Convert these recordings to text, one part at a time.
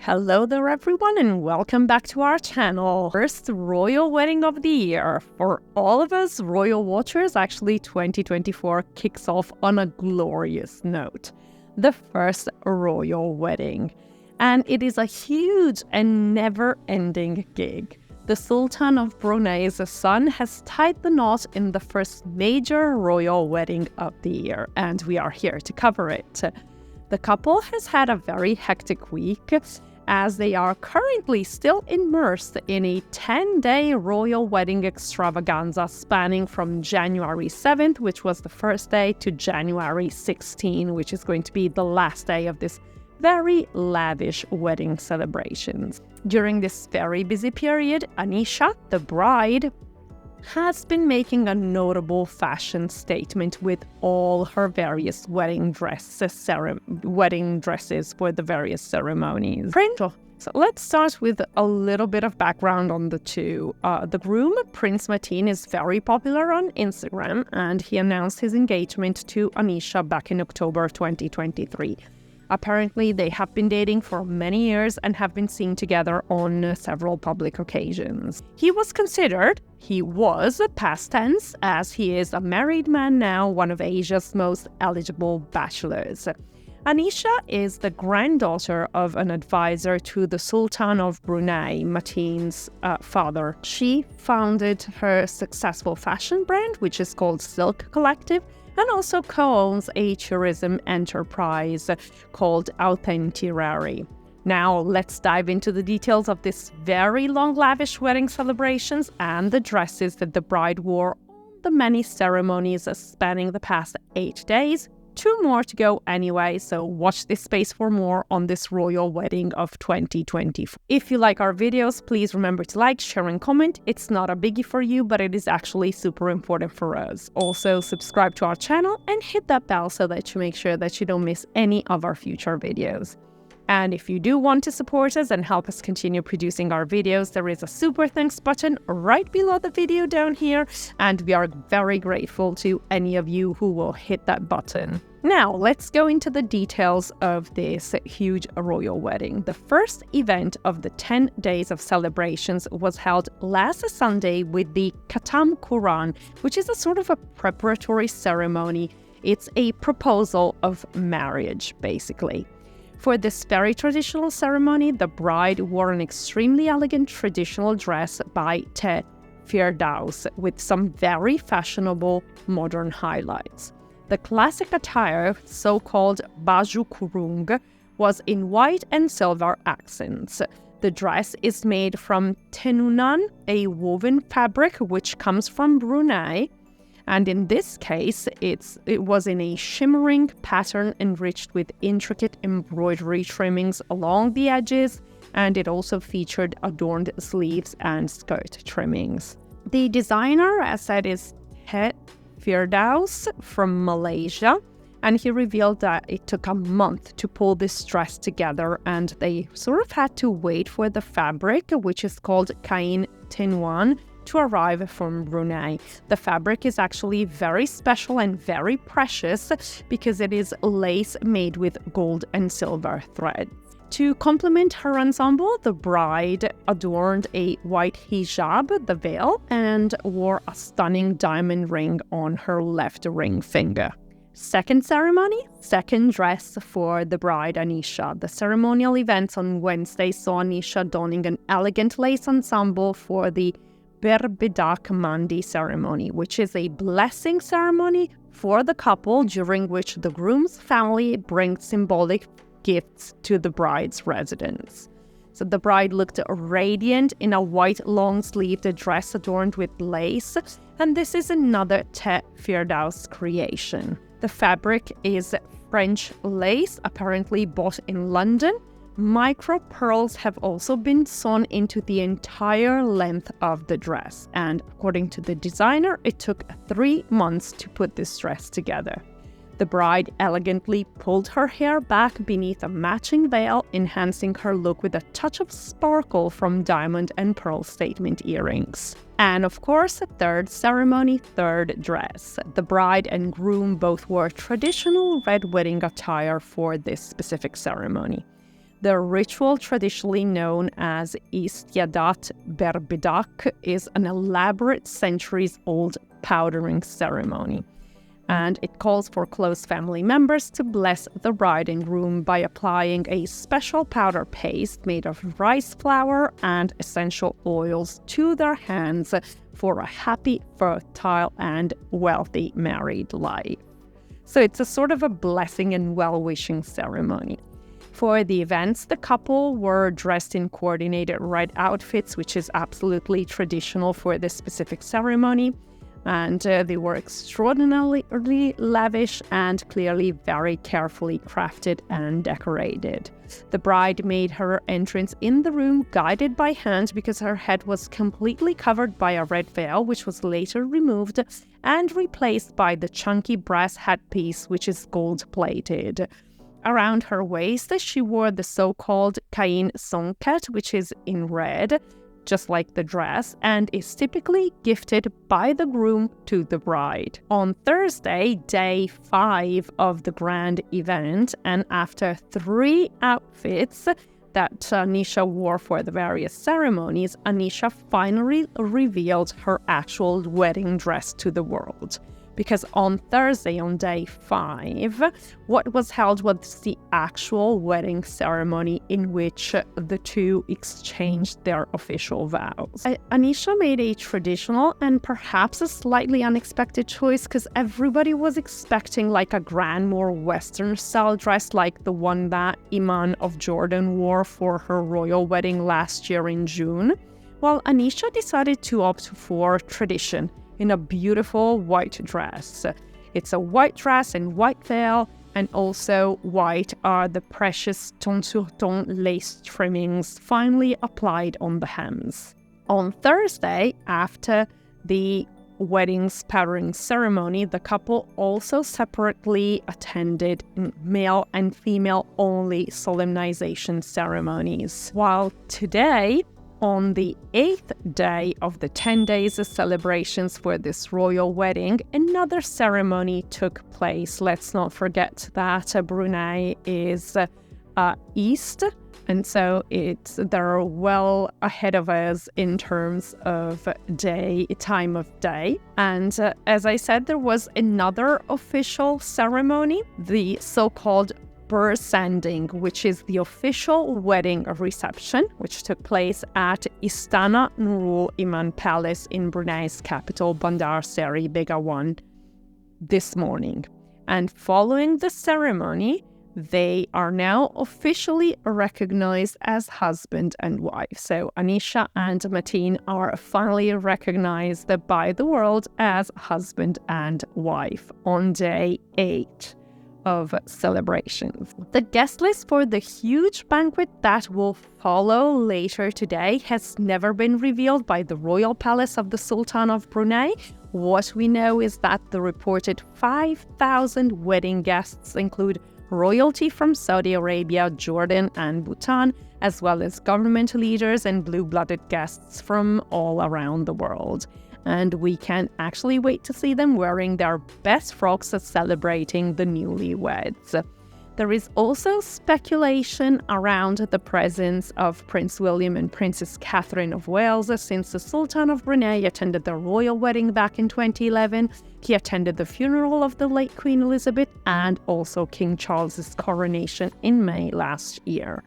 Hello there everyone and welcome back to our channel. First royal wedding of the year. For all of us royal watchers, actually 2024 kicks off on a glorious note. The first royal wedding. And it is a huge and never-ending gig. The Sultan of Brunei's son has tied the knot in the first major royal wedding of the year, and we are here to cover it. The couple has had a very hectic week, as they are currently still immersed in a 10-day royal wedding extravaganza spanning from January 7th, which was the first day, to January 16th, which is going to be the last day of this very lavish wedding celebrations. During this very busy period, Anisha, the bride, has been making a notable fashion statement with all her various wedding dresses for the various ceremonies. So let's start with a little bit of background on the two. The groom, Prince Mateen, is very popular on Instagram, and he announced his engagement to Anisha back in October 2023. Apparently, they have been dating for many years and have been seen together on several public occasions. He was past tense, as he is a married man now, one of Asia's most eligible bachelors. Anisha is the granddaughter of an advisor to the Sultan of Brunei, Mateen's father. She founded her successful fashion brand, which is called Silk Collective, and also co-owns a tourism enterprise called Authentirary. Now, let's dive into the details of this very long, lavish wedding celebrations and the dresses that the bride wore on the many ceremonies spanning the past 8 days. 2 more to go anyway, so watch this space for more on this royal wedding of 2024. If you like our videos, please remember to like, share, and comment. It's not a biggie for you, but it is actually super important for us. Also, subscribe to our channel and hit that bell so that you make sure that you don't miss any of our future videos. And if you do want to support us and help us continue producing our videos, there is a super thanks button right below the video down here, and we are very grateful to any of you who will hit that button. Now, let's go into the details of this huge royal wedding. The first event of the 10 days of celebrations was held last Sunday with the Khatam Quran, which is a sort of a preparatory ceremony. It's a proposal of marriage, basically. For this very traditional ceremony, the bride wore an extremely elegant traditional dress by Te Firdaus with some very fashionable modern highlights. The classic attire, so-called baju kurung, was in white and silver accents. The dress is made from tenunan, a woven fabric which comes from Brunei. And in this case, it was in a shimmering pattern enriched with intricate embroidery trimmings along the edges, and it also featured adorned sleeves and skirt trimmings. The designer, as said, is Te Firdaus from Malaysia, and he revealed that it took a month to pull this dress together, and they sort of had to wait for the fabric, which is called kain tenuan, to arrive from Brunei. The fabric is actually very special and very precious because it is lace made with gold and silver thread. To complement her ensemble, the bride adorned a white hijab, the veil, and wore a stunning diamond ring on her left ring finger. Second ceremony, second dress for the bride Anisha. The ceremonial events on Wednesday saw Anisha donning an elegant lace ensemble for the Berbedak Mandi ceremony, which is a blessing ceremony for the couple during which the groom's family brings symbolic gifts to the bride's residence. So the bride looked radiant in a white long-sleeved dress adorned with lace, and this is another Te Firdaus creation. The fabric is French lace, apparently bought in London. Micro pearls have also been sewn into the entire length of the dress, and according to the designer, it took 3 months to put this dress together. The bride elegantly pulled her hair back beneath a matching veil, enhancing her look with a touch of sparkle from diamond and pearl statement earrings. And of course, third ceremony, third dress. The bride and groom both wore traditional red wedding attire for this specific ceremony. The ritual, traditionally known as Istiadat Berbedak, is an elaborate centuries-old powdering ceremony. And it calls for close family members to bless the bride and groom by applying a special powder paste made of rice flour and essential oils to their hands for a happy, fertile, and wealthy married life. So it's a sort of a blessing and well-wishing ceremony. For the events, the couple were dressed in coordinated red outfits, which is absolutely traditional for this specific ceremony. And they were extraordinarily lavish and clearly very carefully crafted and decorated. The bride made her entrance in the room guided by hand because her head was completely covered by a red veil, which was later removed and replaced by the chunky brass headpiece, which is gold-plated. Around her waist, she wore the so-called kain songket, which is in red, just like the dress, and is typically gifted by the groom to the bride. On Thursday, day 5 of the grand event, and after 3 outfits that Anisha wore for the various ceremonies, Anisha finally revealed her actual wedding dress to the world. Because on Thursday, on day 5, what was held was the actual wedding ceremony in which the two exchanged their official vows. Anisha made a traditional and perhaps a slightly unexpected choice because everybody was expecting like a grand, more Western style dress like the one that Iman of Jordan wore for her royal wedding last year in June, while Anisha decided to opt for tradition in a beautiful white dress. It's a white dress and white veil, and also white are the precious ton-sur-ton lace trimmings finely applied on the hems. On Thursday, after the wedding's powdering ceremony, the couple also separately attended male and female only solemnization ceremonies. While today, on the 8th day of the 10 days of celebrations for this royal wedding, another ceremony took place. Let's not forget that Brunei is east, and so they're well ahead of us in terms of time of day. And as I said, there was another official ceremony, the so-called Sanding, which is the official wedding reception, which took place at Istana Nurul Iman Palace in Brunei's capital, Bandar Seri Begawan, this morning. And following the ceremony, they are now officially recognized as husband and wife. So Anisha and Mateen are finally recognized by the world as husband and wife on day 8 of celebrations. The guest list for the huge banquet that will follow later today has never been revealed by the royal palace of the Sultan of Brunei. What we know is that the reported 5,000 wedding guests include royalty from Saudi Arabia, Jordan, and Bhutan, as well as government leaders and blue-blooded guests from all around the world. And we can actually wait to see them wearing their best frocks celebrating the newlyweds. There is also speculation around the presence of Prince William and Princess Catherine of Wales, since the Sultan of Brunei attended the royal wedding back in 2011. He attended the funeral of the late Queen Elizabeth and also King Charles's coronation in May last year.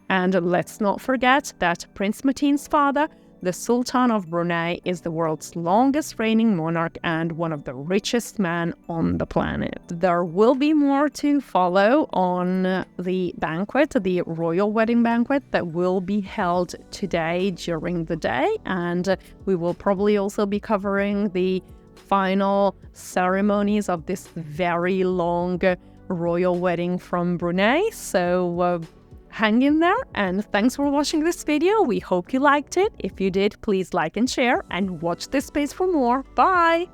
And let's not forget that Prince Mateen's father, the Sultan of Brunei, is the world's longest reigning monarch and one of the richest men on the planet. There will be more to follow on the banquet, the royal wedding banquet that will be held today during the day, and we will probably also be covering the final ceremonies of this very long royal wedding from Brunei. So hang in there, and thanks for watching this video. We hope you liked it. If you did, please like and share, and watch this space for more. Bye!